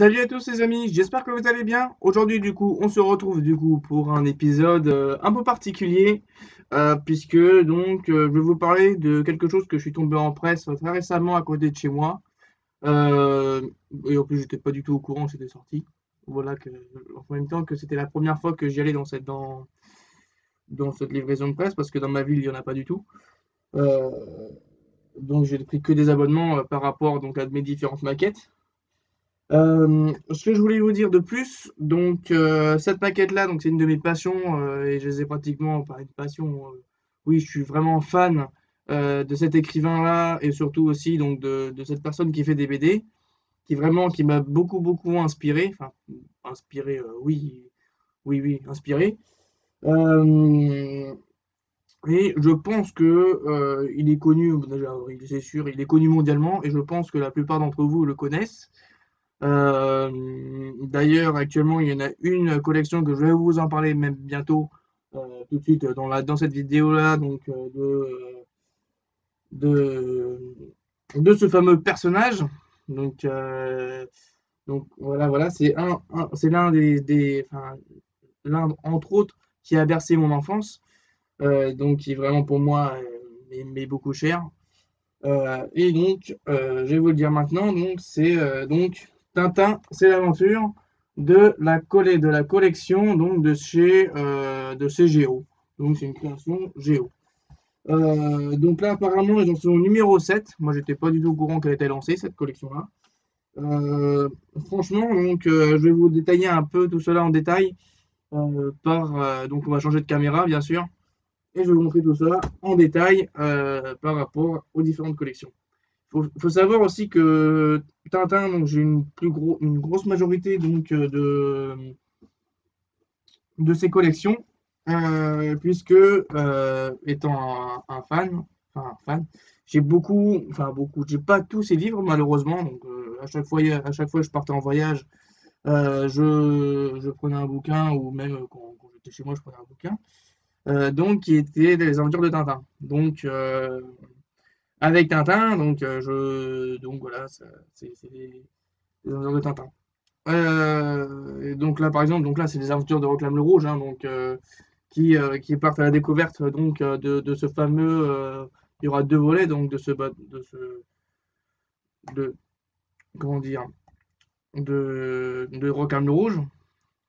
Salut à tous les amis, j'espère que vous allez bien. Aujourd'hui on se retrouve pour un épisode un peu particulier puisque je vais vous parler de quelque chose que je suis tombé en presse très récemment à côté de chez moi. Euh, et en plus j'étais pas du tout au courant que c'était sorti. Voilà que en même temps que c'était la première fois que j'y allais dans cette livraison de presse parce que dans ma ville il y en a pas du tout. Euh, donc j'ai pris que des abonnements par rapport à mes différentes maquettes. Ce que je voulais vous dire de plus, cette maquette-là, c'est une de mes passions et je les ai pratiquement, pas une passion, oui, je suis vraiment fan de cet écrivain-là et surtout aussi de cette personne qui fait des BD, qui m'a beaucoup inspiré, enfin inspiré, oui, inspiré. Euh, et je pense que il est connu, déjà, oui, c'est sûr, il est connu mondialement et je pense que la plupart d'entre vous le connaissent. D'ailleurs, actuellement, il y en a une collection que je vais vous en parler même bientôt, tout de suite dans cette vidéo-là, de, de ce fameux personnage. Donc, euh, voilà, c'est l'un enfin, l'un entre autres qui a bercé mon enfance, qui est vraiment pour moi m'est beaucoup cher. Je vais vous le dire maintenant, c'est Tintin, c'est l'aventure de la collection de chez Géo. Donc c'est une création Géo. Donc là apparemment ils en sont au numéro 7. Moi j'étais pas du tout au courant qu'elle était lancée cette collection-là. Euh, Franchement je vais vous détailler un peu tout cela en détail donc on va changer de caméra bien sûr et je vais vous montrer tout cela en détail par rapport aux différentes collections. Faut savoir aussi que Tintin, j'ai une grosse majorité de ses collections, puisque étant un fan, j'ai pas tous ses livres malheureusement, à chaque fois que je partais en voyage, je prenais un bouquin ou même quand j'étais chez moi, je prenais un bouquin, qui était Les Aventures de Tintin. Avec Tintin, voilà, c'est les aventures de Tintin. Et donc là, par exemple, c'est les aventures de Reclame le Rouge, qui partent à la découverte de ce fameux. Il y aura deux volets de comment dire, de Reclame le Rouge,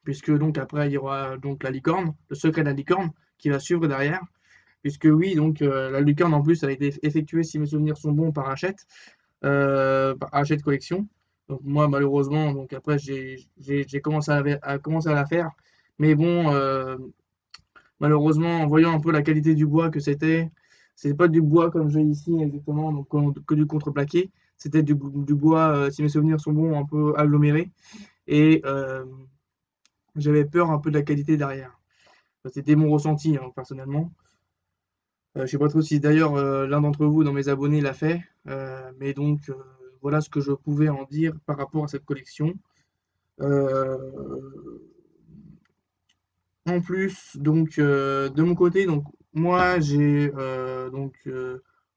puisque donc après il y aura donc la licorne, le secret de la licorne, qui va suivre derrière. Puisque oui, la lucarne en plus a été effectuée, si mes souvenirs sont bons, par Hachette Collection. Donc moi malheureusement, donc après j'ai commencé à la faire. Mais bon, malheureusement, en voyant un peu la qualité du bois que c'est pas du bois comme j'ai ici exactement, que du contreplaqué. C'était du bois, si mes souvenirs sont bons, un peu aggloméré. Et j'avais peur un peu de la qualité derrière. C'était mon ressenti, hein, personnellement. Je sais pas trop si d'ailleurs l'un d'entre vous dans mes abonnés l'a fait, voilà ce que je pouvais en dire par rapport à cette collection. Euh, En plus, de mon côté, moi j'ai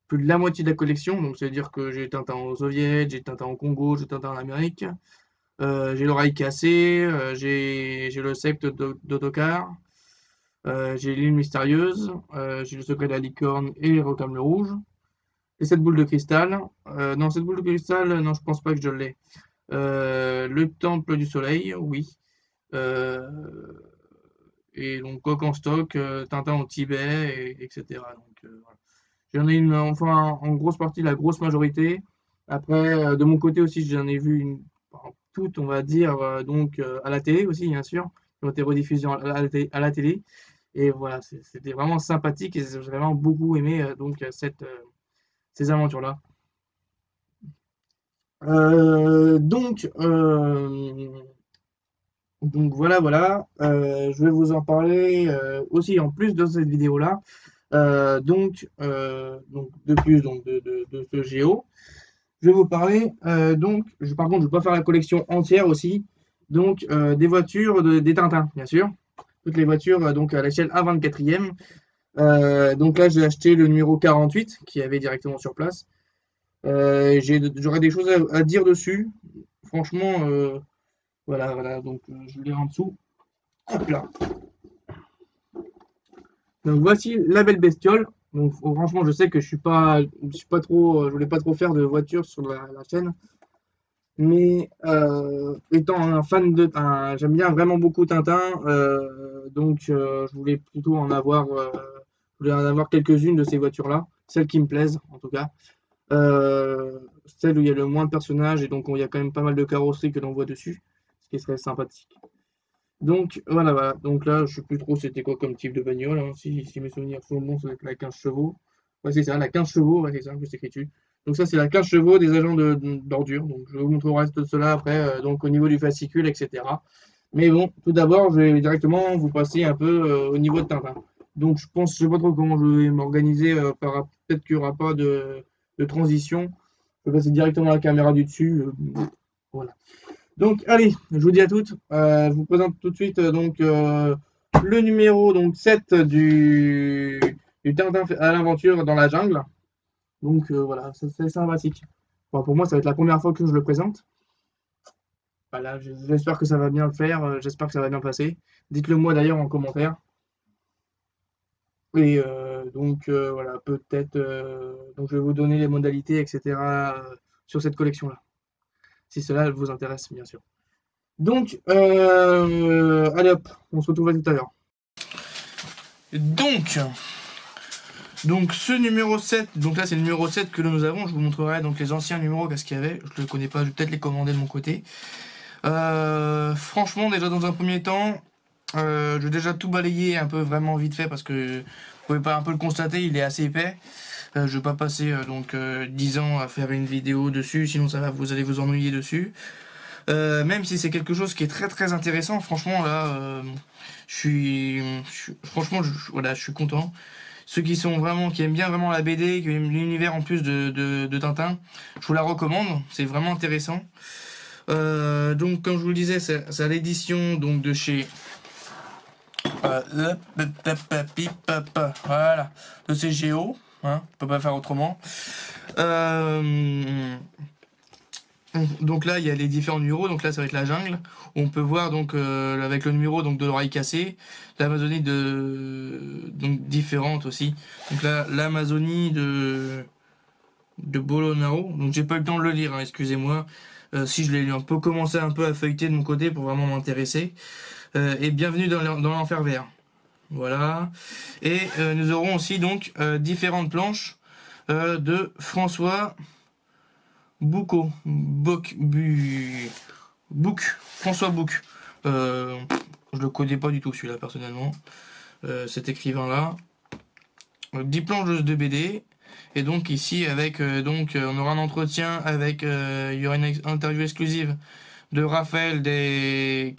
plus de la moitié de la collection, donc c'est-à-dire que j'ai Tintin au Soviet, j'ai Tintin au Congo, j'ai Tintin en Amérique, j'ai l'oreille cassée, j'ai le secte d'Ottokar, j'ai l'île mystérieuse, j'ai le secret de la licorne et Reclame le Rouge. Et cette boule de cristal. Non, cette boule de cristal, non, je pense pas que je l'ai. Le temple du soleil, oui. Euh, et donc Coq en stock, Tintin au Tibet, etc. Voilà. J'en ai en grosse partie, la grosse majorité. Après, de mon côté aussi, j'en ai vu toutes, on va dire, à la télé aussi, bien sûr, qui ont été rediffusées à la télé. Et voilà, c'était vraiment sympathique et j'ai vraiment beaucoup aimé ces aventures-là. Euh, donc, euh, voilà. Je vais vous en parler aussi en plus de cette vidéo-là. De plus de ce Géo. Je vais vous parler par contre, je vais pas faire la collection entière aussi. Des voitures des Tintins, bien sûr. Toutes les voitures à l'échelle 1/24e. Donc là, j'ai acheté le numéro 48 qui avait directement sur place. J'aurais des choses à dire dessus. Franchement, Voilà, voilà, donc je l'ai en dessous. Hop là. Donc voici la belle bestiole. Donc franchement, je sais que je suis pas trop, je voulais pas trop faire de voiture sur la chaîne, mais étant un fan j'aime bien vraiment beaucoup Tintin, donc je voulais plutôt je voulais en avoir quelques-unes de ces voitures-là, celles qui me plaisent en tout cas. Celle où il y a le moins de personnages et donc où il y a quand même pas mal de carrosseries que l'on voit dessus, ce qui serait sympathique. Donc voilà, voilà. Donc là, je sais plus trop c'était quoi comme type de bagnole, hein. Si mes souvenirs sont bons, ça va être la 15 chevaux. Ouais, c'est ça, la 15 chevaux, ouais, c'est ça que c'est écrit dessus. Donc ça, c'est la 15 chevaux des agents d'ordures. Donc je vous montrerai le reste de cela après, donc au niveau du fascicule, etc. Mais bon, tout d'abord, je vais directement vous passer un peu au niveau de Tintin. Donc je sais pas trop comment je vais m'organiser, peut-être qu'il n'y aura pas de transition. Je vais passer directement la caméra du dessus. Voilà. Donc, allez, je vous dis à toutes. Je vous présente tout de suite le numéro 7 du Tintin à l'aventure dans la jungle. Donc voilà, c'est sympathique. Bon, pour moi, ça va être la première fois que je le présente. Voilà, j'espère que ça va bien le faire. J'espère que ça va bien passer. Dites-le moi d'ailleurs en commentaire. Et voilà, peut-être. Donc je vais vous donner les modalités, etc. Sur cette collection-là. Si cela vous intéresse, bien sûr. Donc, allez hop, on se retrouve à tout à l'heure. Donc ce numéro 7, donc là c'est le numéro 7 que nous avons, je vous montrerai donc les anciens numéros, qu'est-ce qu'il y avait, je ne le connais pas, je vais peut-être les commander de mon côté. Franchement, déjà dans un premier temps, je vais déjà tout balayer un peu vraiment vite fait parce que vous pouvez pas un peu le constater, il est assez épais. Je vais pas passer 10 ans à faire une vidéo dessus, sinon vous allez vous ennuyer dessus. Même si c'est quelque chose qui est très très intéressant, franchement là, franchement, voilà, je suis content. Ceux qui aiment bien vraiment la BD, qui aiment l'univers en plus de Tintin, je vous la recommande, c'est vraiment intéressant. Donc comme je vous le disais, c'est à l'édition donc de chez voilà, de CGO, hein, on peut pas faire autrement. Donc là, il y a les différents numéros. Donc là, ça va être la jungle. On peut voir donc avec le numéro donc de l'oreille cassée, l'Amazonie donc différente aussi. Donc là, l'Amazonie de Bolonaro. Donc j'ai pas eu le temps de le lire, hein, excusez-moi. Si je l'ai lu, un peu commencé un peu à feuilleter de mon côté pour vraiment m'intéresser. Et bienvenue dans l'enfer vert. Voilà. Et nous aurons aussi donc différentes planches de François Boucault, François Bouc. Je le connais pas du tout celui-là personnellement. Cet écrivain-là. 10 planches de BD. Et donc ici avec on aura un entretien avec il y aura une interview exclusive de Raphaël des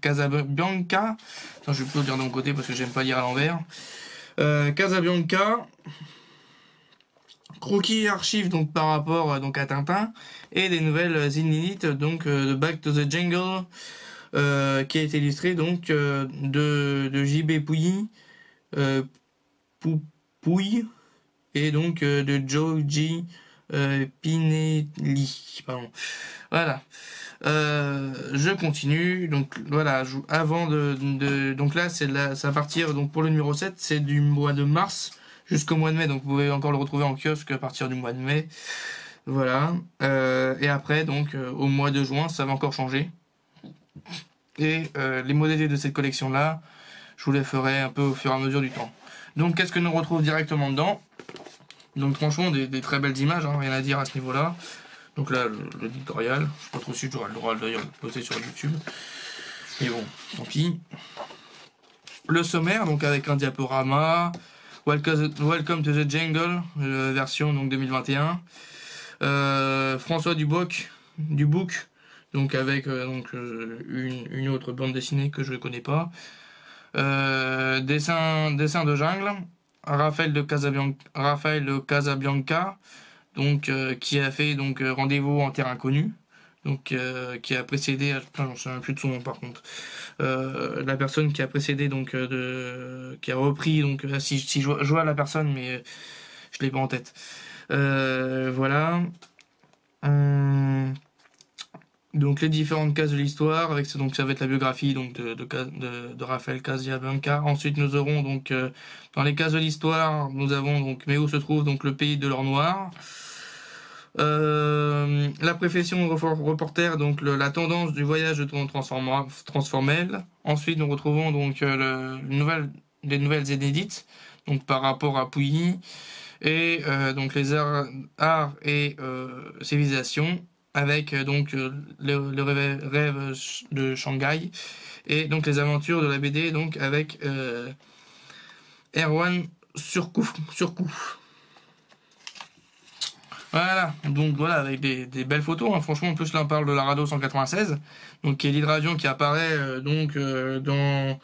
Casabianca. Attends, je vais plus le dire de mon côté parce que j'aime pas lire à l'envers. Casabianca. Croquis et archives donc par rapport à Tintin et des nouvelles inédites donc de Back to the Jungle qui a été illustré donc de JB Pouilly Pouille et donc de Joji Pinelli. Pardon. Voilà. Je continue. Donc voilà, donc là c'est à partir donc pour le numéro 7, c'est du mois de mars jusqu'au mois de mai, donc vous pouvez encore le retrouver en kiosque à partir du mois de mai. Voilà. Et après, donc, au mois de juin, ça va encore changer. Et les modalités de cette collection-là, je vous les ferai un peu au fur et à mesure du temps. Donc, qu'est-ce que nous retrouve directement dedans? Donc, franchement, des très belles images, hein, rien à dire à ce niveau-là. Donc là, l'éditorial, je suis pas trop sûr, j'aurai le droit d'ailleurs de le poster sur YouTube. Mais bon, tant pis. Le sommaire, donc avec un diaporama. Welcome to the Jungle, version donc 2021. François Duboc, donc avec une autre bande dessinée que je ne connais pas. Dessin de jungle. Raphaël de Casabianca, donc qui a fait donc Rendez-vous en terre inconnue. Donc qui a précédé, j'en ne sais plus de son nom par contre, la personne qui a précédé donc qui a repris donc si je vois la personne mais je l'ai pas en tête. Voilà. Donc Donc les différentes cases de l'histoire, avec donc ça va être la biographie donc de Rafael Casablanca. Ensuite nous aurons donc dans les cases de l'histoire, nous avons donc mais où se trouve donc le pays de l'or noir. La profession reporter, donc la tendance du voyage transformel. Ensuite nous retrouvons donc des nouvelles inédites donc par rapport à Pouilly et donc les arts et civilisations avec le rêve de Shanghai et donc les aventures de la BD donc avec Erwan Surcouf. Voilà, donc voilà, avec des belles photos, hein. Franchement, en plus là on parle de la Rado 196, donc qui est l'hydravion qui apparaît dans,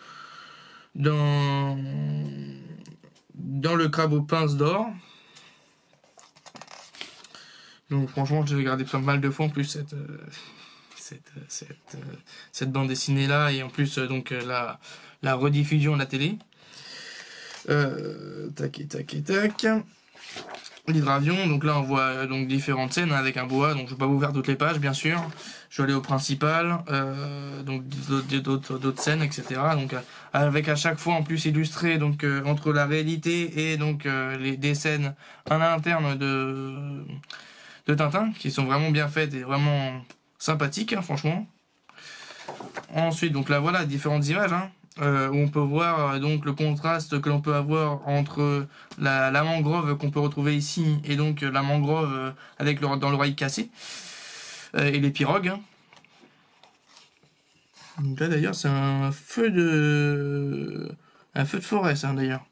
dans le crabe aux pinces d'or. Donc franchement, j'ai regardé pas mal de fois en plus cette bande dessinée là et en plus la rediffusion de la télé. Tac. L'hydravion, donc là on voit donc différentes scènes avec un boa, donc je vais pas vous faire toutes les pages bien sûr. Je vais aller au principal, donc d'autres scènes, etc. Donc avec à chaque fois en plus illustré donc entre la réalité et donc des scènes en interne de Tintin qui sont vraiment bien faites et vraiment sympathiques, hein, franchement. Ensuite donc là voilà différentes images, hein. Où on peut voir donc le contraste que l'on peut avoir entre la mangrove qu'on peut retrouver ici et donc la mangrove avec dans l'oreille cassée et les pirogues, hein. Donc là d'ailleurs c'est un feu de forêt ça d'ailleurs.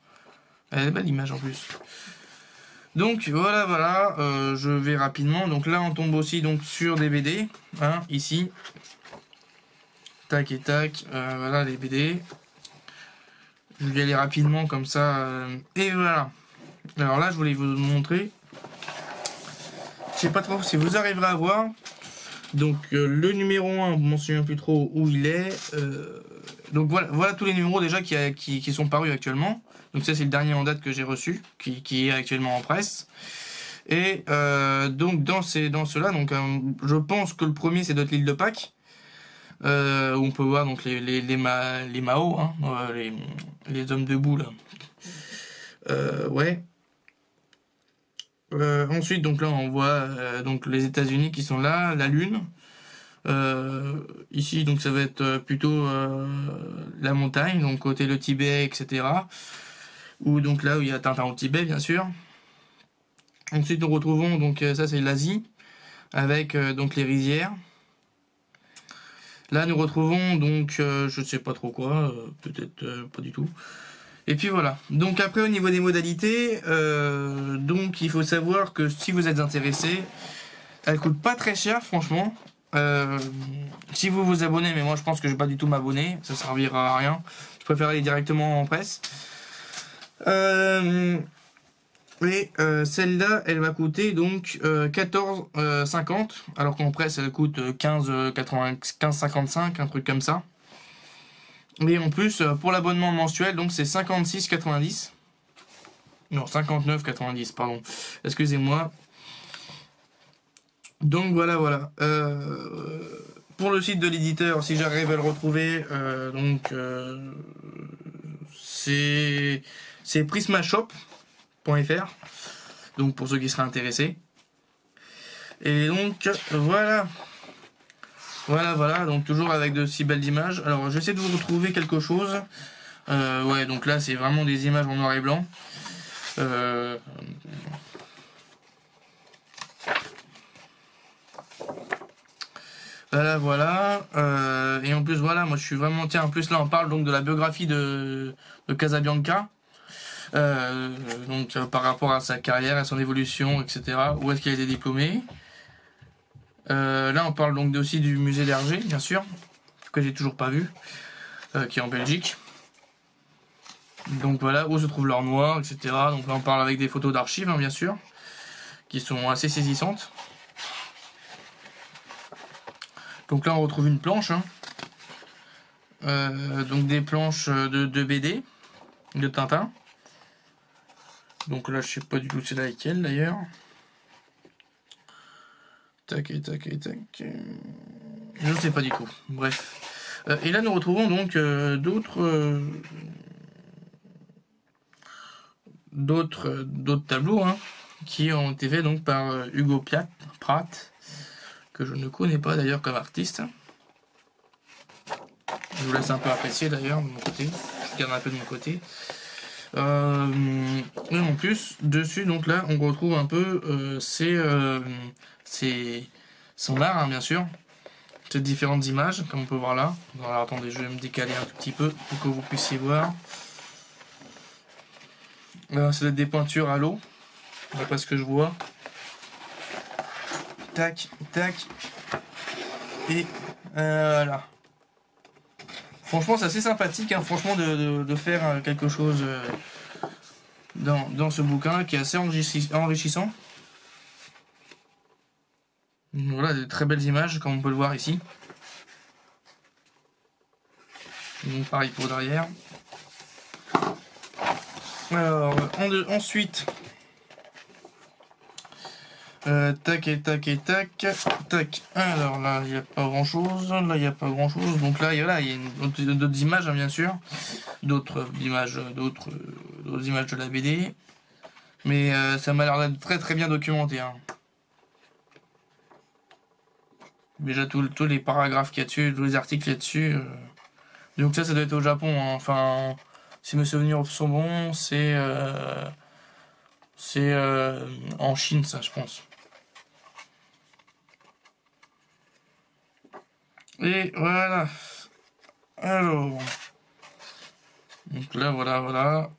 Elle est belle l'image en plus. Donc voilà, je vais rapidement. Donc là on tombe aussi donc sur des BD, hein, ici. Tac et tac, voilà les BD. Je vais y aller rapidement comme ça. Et voilà. Alors là, je voulais vous montrer. Je sais pas trop si vous arriverez à voir. Donc le numéro 1, je m'en souviens plus trop où il est. Donc voilà tous les numéros déjà qui sont parus actuellement. Donc ça c'est le dernier en date que j'ai reçu, qui est actuellement en presse. Et donc dans ceux-là, donc je pense que le premier c'est d'autres l'île de Pâques. Où on peut voir donc les Mao, hein, les hommes debout là. Ouais. Ensuite donc là on voit donc les États-Unis qui sont là, la Lune. Ici donc ça va être plutôt la montagne, donc côté le Tibet, etc. Ou donc là où il y a Tintin au Tibet bien sûr. Ensuite nous retrouvons donc ça c'est l'Asie avec donc les rizières. Là nous retrouvons donc je sais pas trop quoi, peut-être pas du tout. Et puis voilà. Donc après au niveau des modalités, donc il faut savoir que si vous êtes intéressé, elle coûte pas très cher franchement. Si vous vous abonnez, mais moi je pense que je vais pas du tout m'abonner, ça servira à rien. Je préfère aller directement en presse. Et celle-là, elle va coûter donc 14,50, alors qu'en presse elle coûte 15,55, un truc comme ça. Et en plus, pour l'abonnement mensuel, donc c'est 56,90. Non, 59,90, pardon. Excusez-moi. Donc voilà. Pour le site de l'éditeur, si j'arrive à le retrouver, c'est prismashop.fr. Donc pour ceux qui seraient intéressés. Et donc voilà, donc toujours avec de si belles images. Alors j'essaie de vous retrouver quelque chose. Ouais, donc là c'est vraiment des images en noir et blanc. Voilà. Et en plus voilà, moi je suis vraiment, tiens, en plus là on parle donc de la biographie de Casablanca. Donc par rapport à sa carrière, à son évolution, etc. Où est-ce qu'il a été diplômé. Là on parle donc aussi du musée d'Hergé, bien sûr, que j'ai toujours pas vu, qui est en Belgique. Donc voilà, où se trouve l'or noir, etc. Donc là on parle avec des photos d'archives, hein, bien sûr, qui sont assez saisissantes. Donc là on retrouve une planche, hein. Donc des planches de BD, de Tintin. Donc là je sais pas du tout c'est laquelle d'ailleurs. Tac. Je ne sais pas du tout. Bref. Et là, nous retrouvons donc d'autres tableaux hein, qui ont été faits donc par Hugo Pratt, que je ne connais pas d'ailleurs comme artiste. Je vous laisse un peu apprécier d'ailleurs de mon côté. Je garde un peu de mon côté. Et en plus, dessus, donc là, on retrouve un peu son art, hein, bien sûr. Ces différentes images, comme on peut voir là. Alors attendez, je vais me décaler un tout petit peu pour que vous puissiez voir. C'est des peintures à l'eau, d'après ce que je vois. Tac, tac. Et voilà. Franchement, c'est assez sympathique, hein, franchement, de faire quelque chose dans ce bouquin qui est assez enrichissant. Voilà, de très belles images, comme on peut le voir ici. Donc pareil pour derrière. Alors, ensuite, tac et tac et tac, tac. Alors là, il n'y a pas grand chose. Là, il n'y a pas grand chose. Donc là, il y a d'autres images, hein, bien sûr. D'autres images de la BD. Mais ça m'a l'air d'être très très bien documenté. Hein. Déjà, tous les paragraphes qu'il y a dessus, tous les articles qu'il y a dessus. Donc ça doit être au Japon. Hein. Enfin, si mes souvenirs sont bons, c'est en Chine, ça, je pense. Et voilà. Alors. Donc là, voilà.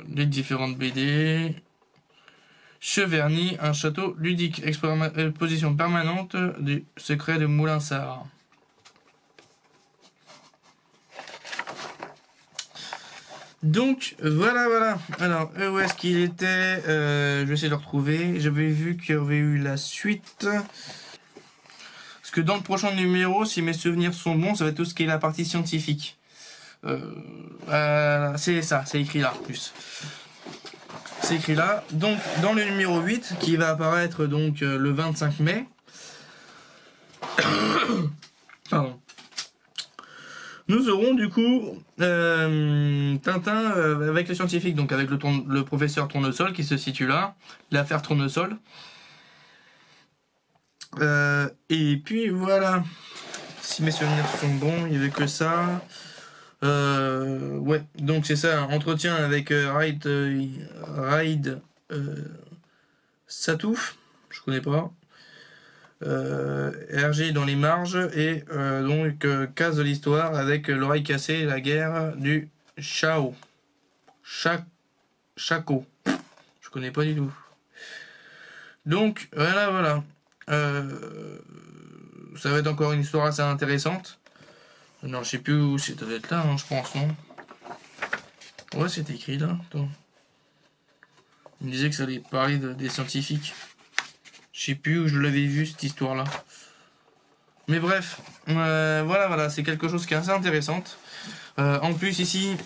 Les différentes BD. Cheverny, un château ludique. Exposition permanente du secret de Moulinsart. Donc voilà. Alors où est-ce qu'il était je vais essayer de le retrouver. J'avais vu qu'il y avait eu la suite. Parce que dans le prochain numéro, si mes souvenirs sont bons, ça va être tout ce qui est la partie scientifique. C'est ça, c'est écrit là en plus. C'est écrit là. Donc dans le numéro 8, qui va apparaître donc le 25 mai. Pardon. Nous aurons du coup Tintin avec le scientifique, donc avec le professeur Tournesol qui se situe là, l'affaire Tournesol. Et puis voilà, si mes souvenirs sont bons, il n'y avait que ça. Ouais, donc c'est ça, entretien avec Raid Satouf, je connais pas. RG dans les marges et donc case de l'histoire avec l'oreille cassée, la guerre du Chaco. Je connais pas du tout. Donc voilà. Ça va être encore une histoire assez intéressante. Non, je sais plus où c'est, ça doit être là, hein, je pense, non? Ouais, c'est écrit là. Attends. Il me disait que ça allait parler des scientifiques. Je sais plus où je l'avais vu cette histoire là. Mais bref, voilà, c'est quelque chose qui est assez intéressant. En plus ici,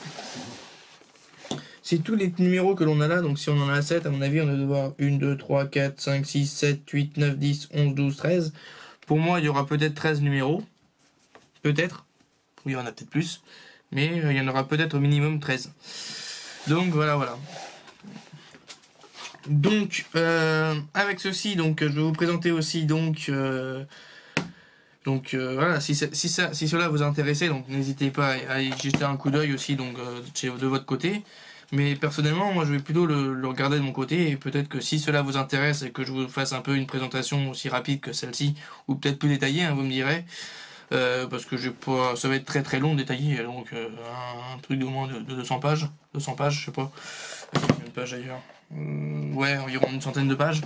c'est tous les numéros que l'on a là. Donc si on en a 7, à mon avis, on doit devoir 1, 2, 3, 4, 5, 6, 7, 8, 9, 10, 11, 12, 13. Pour moi, il y aura peut-être 13 numéros. Peut-être. Oui, il y en a peut-être plus. Mais il y en aura peut-être au minimum 13. Donc voilà. Donc avec ceci, donc je vais vous présenter aussi voilà, si cela vous intéresse, donc n'hésitez pas à y jeter un coup d'œil aussi donc de votre côté. Mais personnellement, moi je vais plutôt le regarder de mon côté et peut-être que si cela vous intéresse et que je vous fasse un peu une présentation aussi rapide que celle-ci ou peut-être plus détaillée, hein, vous me direz. Parce que ça va être très très long détaillé, donc un truc d'au moins de 200 pages, je sais pas, combien de pages ailleurs. Ouais, environ une centaine de pages.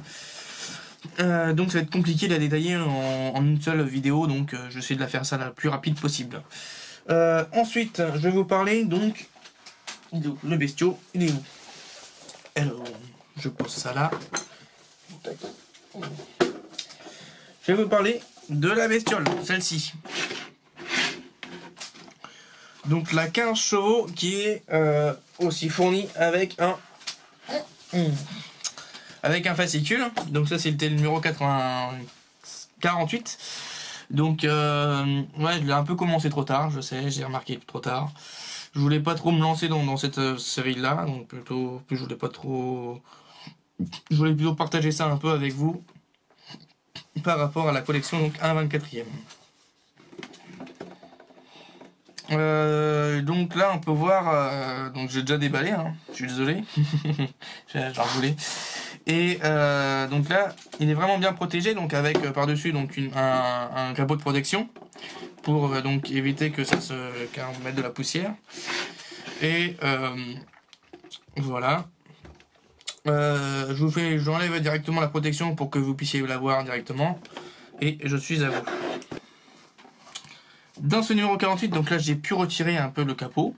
Donc ça va être compliqué de la détailler en une seule vidéo, donc je vais essayer de la faire ça la plus rapide possible. Ensuite, je vais vous parler donc le bestiau, il est où? Alors, je pose ça là. Je vais vous parler de la bestiole, celle-ci. Donc la 15 chevaux qui est aussi fournie avec un fascicule. Donc ça c'était le numéro 48. Donc, ouais, je l'ai un peu commencé trop tard, je sais, j'ai remarqué trop tard. Je voulais pas trop me lancer dans cette série-là, donc plutôt, je voulais pas trop... Je voulais plutôt partager ça un peu avec vous par rapport à la collection, donc 1/24e. Donc là, on peut voir... donc j'ai déjà déballé, hein, je suis désolé. J'ai revoulé. Et donc là, il est vraiment bien protégé, donc avec par-dessus donc un capot de protection pour donc éviter que ça qu'on mette de la poussière. Et voilà. J'enlève directement la protection pour que vous puissiez la voir directement. Et je suis à vous. Dans ce numéro 48, donc là j'ai pu retirer un peu le capot.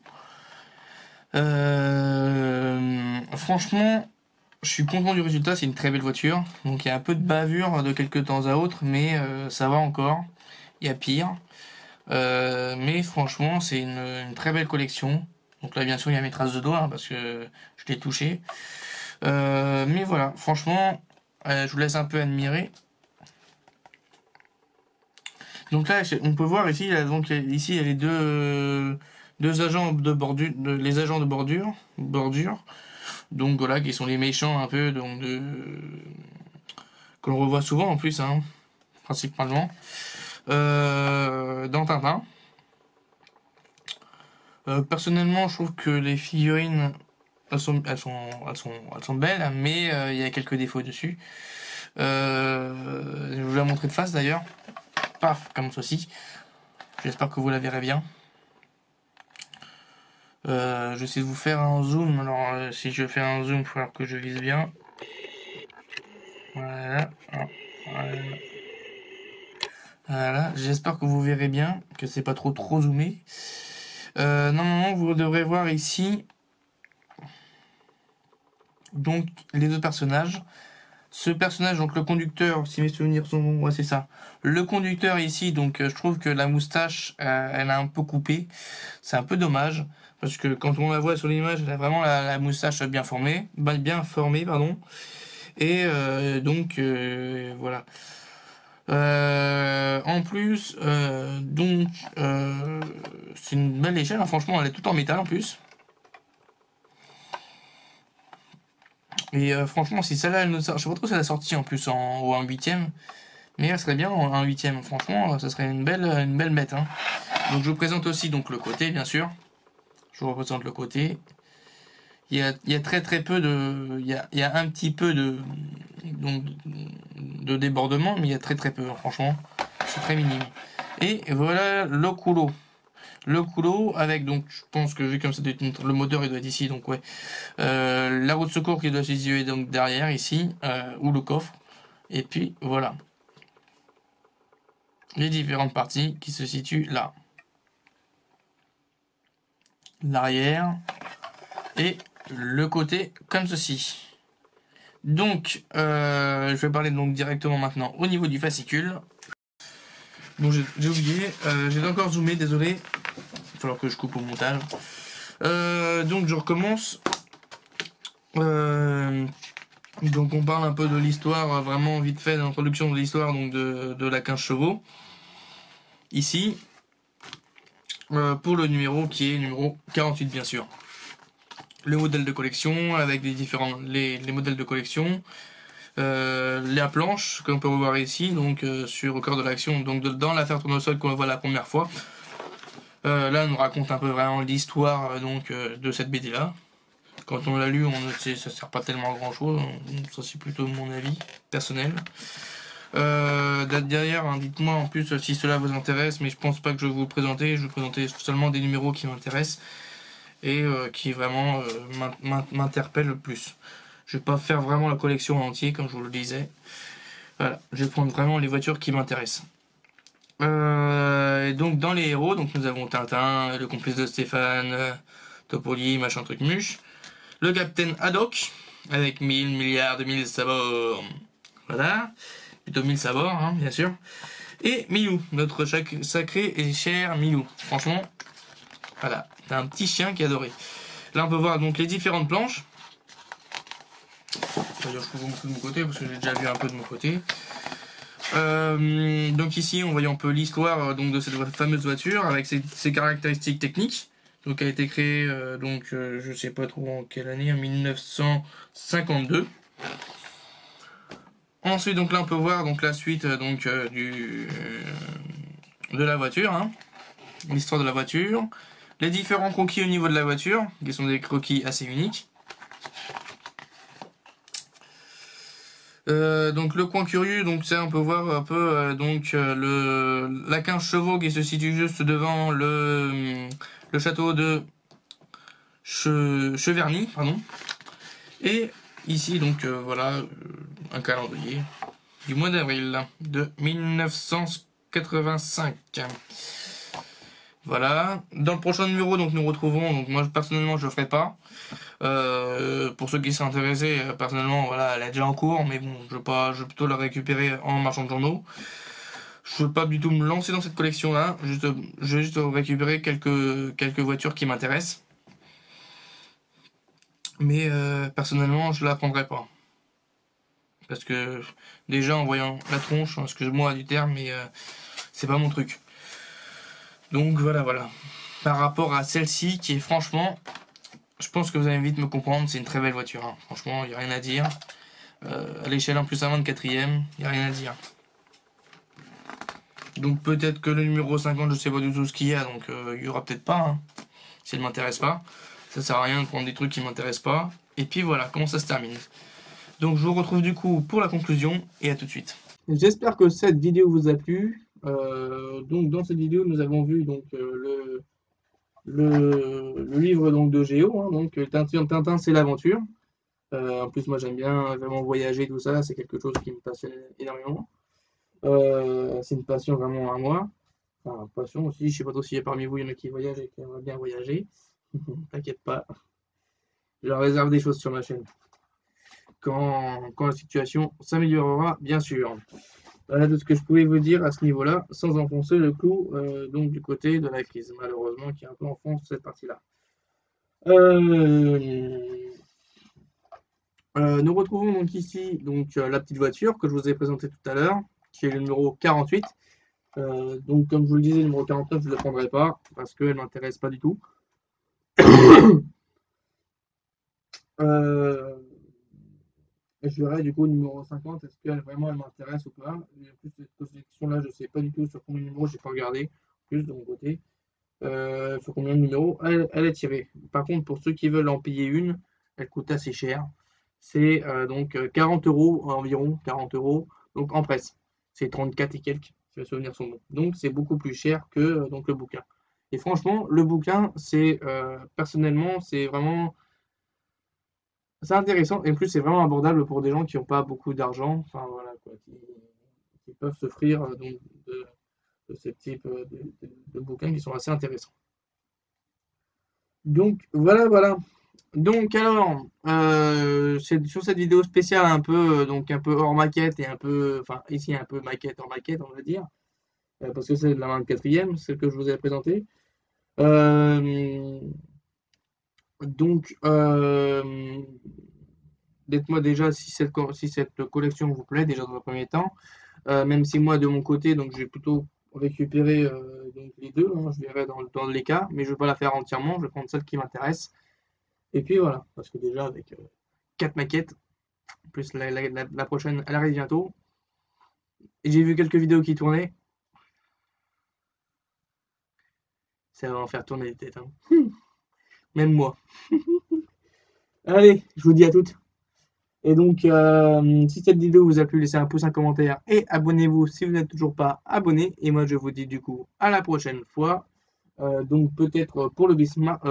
Franchement, je suis content du résultat, c'est une très belle voiture. Donc il y a un peu de bavure de quelques temps à autre, mais ça va encore. Il y a pire. Mais franchement, c'est une très belle collection. Donc là, bien sûr, il y a mes traces de doigts, hein, parce que je l'ai touché. Mais voilà, franchement, je vous laisse un peu admirer. Donc là, on peut voir ici, ici, il y a les deux agents de bordure, les agents de bordure. Donc voilà, qui sont les méchants un peu, donc que l'on revoit souvent en plus, hein, principalement. Dans Tintin. Personnellement, je trouve que les figurines, elles sont belles, mais il y a quelques défauts dessus. Je vais vous la montrer de face d'ailleurs. Paf, comme ceci. J'espère que vous la verrez bien. Je vais essayer de vous faire un zoom. Alors, si je fais un zoom, il va falloir que je vise bien. Voilà. Voilà. J'espère que vous verrez bien, que c'est pas trop zoomé. Normalement, vous devrez voir ici donc les deux personnages. Ce personnage, donc le conducteur, si mes souvenirs sont bons, ouais, c'est ça. Le conducteur ici, donc je trouve que la moustache, elle a un peu coupé. C'est un peu dommage, parce que quand on la voit sur l'image, elle a vraiment la moustache bien formée, pardon. Et donc voilà. En plus, c'est une belle échelle, hein, franchement, elle est toute en métal en plus. Et franchement, si celle-là, je sais pas trop si elle a sorti en plus ou en 8ème, mais elle serait bien en 8ème. Franchement, ça serait une belle bête. Hein. Donc je vous présente aussi donc le côté, bien sûr. Je vous représente le côté. Il y a très peu de, il y a un petit peu de débordement, mais il y a très peu. Hein, franchement, c'est très minime. Et voilà le coulo. Le coulo avec, donc je pense que vu comme ça le moteur il doit être ici, donc ouais, la roue de secours qui doit se situer donc derrière ici, ou le coffre, et puis voilà les différentes parties qui se situent là, l'arrière et le côté comme ceci. Donc je vais parler donc directement maintenant au niveau du fascicule. Bon, j'ai oublié, j'ai encore zoomé, désolé. Il va falloir que je coupe au montage. Donc je recommence. Donc on parle un peu de l'histoire, vraiment vite fait, d'introduction de l'histoire donc de la 15 chevaux. Ici, pour le numéro qui est numéro 48 bien sûr. Le modèle de collection avec les modèles de collection. La planche qu'on peut revoir ici, donc sur Au cœur de l'action, donc dans l'affaire Tournesol qu'on voit la première fois. Là, on nous raconte un peu vraiment l'histoire de cette BD là. Quand on l'a lu, ça sert pas tellement à grand chose. Ça, c'est plutôt mon avis personnel. Derrière, hein, dites-moi en plus si cela vous intéresse, mais je pense pas que je vais vous le présenter. Je vais vous présenter seulement des numéros qui m'intéressent et qui vraiment m'interpellent le plus. Je vais pas faire vraiment la collection en entier, comme je vous le disais. Voilà, je vais prendre vraiment les voitures qui m'intéressent. Et donc dans les héros, donc nous avons Tintin, le complice de Stéphane, Topolini, machin truc muche, le Capitaine Haddock avec 1000 milliards de 1000 sabords, voilà, plutôt 1000 sabords, hein, bien sûr, et Milou, notre sacré et cher Milou. Franchement, voilà, c'est un petit chien qui est adoré. Là on peut voir donc les différentes planches. D'ailleurs je peux vous montrer de mon côté parce que j'ai déjà vu un peu de mon côté. Donc ici, on voit un peu l'histoire donc de cette fameuse voiture avec ses caractéristiques techniques. Donc, elle a été créée, je sais pas trop en quelle année, en 1952. Ensuite, donc là, on peut voir donc la suite de la voiture, hein, l'histoire de la voiture, les différents croquis au niveau de la voiture, qui sont des croquis assez uniques. Donc le coin curieux, donc ça on peut voir un peu la 15 chevaux qui se situe juste devant le château de Cheverny, pardon. Et ici donc voilà un calendrier du mois d'avril de 1985. Voilà. Dans le prochain numéro, donc nous retrouvons. Donc moi personnellement, je le ferai pas. Pour ceux qui sont intéressés, personnellement, voilà, elle est déjà en cours, mais bon, je vais plutôt la récupérer en marchand de journaux. Je veux pas du tout me lancer dans cette collection-là. Je vais juste récupérer quelques voitures qui m'intéressent. Mais personnellement, je la prendrai pas. Parce que déjà en voyant la tronche, excuse-moi du terme, mais c'est pas mon truc. Donc voilà. Par rapport à celle-ci, qui est franchement, je pense que vous allez vite me comprendre, c'est une très belle voiture. Hein. Franchement, il n'y a rien à dire. À l'échelle en plus à 24ème, il n'y a rien à dire. Donc peut-être que le numéro 50, je sais pas du tout ce qu'il y a, donc il y aura peut-être pas, hein, si elle m'intéresse pas. Ça sert à rien de prendre des trucs qui m'intéressent pas. Et puis voilà, comment ça se termine. Donc je vous retrouve du coup pour la conclusion, et à tout de suite. J'espère que cette vidéo vous a plu. Donc dans cette vidéo, nous avons vu donc le livre donc de Géo, hein, donc Tintin, c'est l'aventure. En plus, moi j'aime bien vraiment voyager, tout ça, c'est quelque chose qui me passionne énormément. C'est une passion vraiment à moi. Enfin, passion aussi, je sais pas trop s'il y a parmi vous, il y en a qui voyagent et qui aimeraient bien voyager. T'inquiète pas, je réserve des choses sur ma chaîne. Quand la situation s'améliorera, bien sûr. Voilà tout ce que je pouvais vous dire à ce niveau-là, sans enfoncer le clou donc du côté de la crise, malheureusement, qui est un peu enfonce cette partie-là. Nous retrouvons donc ici la petite voiture que je vous ai présentée tout à l'heure, qui est le numéro 48. Donc comme je vous le disais, le numéro 49, je ne le prendrai pas, parce qu'elle ne m'intéresse pas du tout. Je verrai du coup numéro 50, est-ce qu'elle vraiment elle m'intéresse ou pas. Et en plus, cette collection-là, je ne sais pas du tout sur combien de numéros, j'ai pas regardé, plus de mon côté. Sur combien de numéros elle est tirée. Par contre, pour ceux qui veulent en payer une, elle coûte assez cher. C'est donc 40 € environ, 40 €, donc en presse. C'est 34 et quelques, si me souvenir son nom. Donc c'est beaucoup plus cher que donc le bouquin. Et franchement, le bouquin, c'est personnellement, c'est vraiment c'est intéressant. Et en plus, c'est vraiment abordable pour des gens qui n'ont pas beaucoup d'argent, enfin voilà quoi, qui peuvent s'offrir donc de ce type de bouquins qui sont assez intéressants. Donc voilà. Donc alors, c'est sur cette vidéo spéciale un peu hors maquette et un peu, enfin ici un peu maquette hors maquette, on va dire, parce que c'est de la 24ème, celle que je vous ai présentée. Euh, donc, dites-moi déjà si cette collection vous plaît déjà dans un premier temps. Même si moi de mon côté, donc je vais plutôt récupérer donc les deux, hein, je verrai dans les cas, mais je ne vais pas la faire entièrement, je vais prendre celle qui m'intéresse. Et puis voilà, parce que déjà avec 4 maquettes, plus la prochaine, elle arrive bientôt. Et j'ai vu quelques vidéos qui tournaient. Ça va en faire tourner les têtes. Hein. Même moi. Allez, je vous dis à toutes. Et donc, si cette vidéo vous a plu, laissez un pouce, un commentaire et abonnez-vous si vous n'êtes toujours pas abonné. Et moi, je vous dis du coup à la prochaine fois. Donc peut-être pour le Bismarck,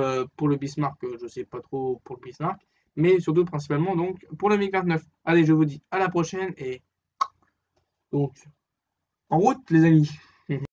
je sais pas trop pour le Bismarck, mais surtout principalement donc pour le MiG-29. Allez, je vous dis à la prochaine et donc en route les amis.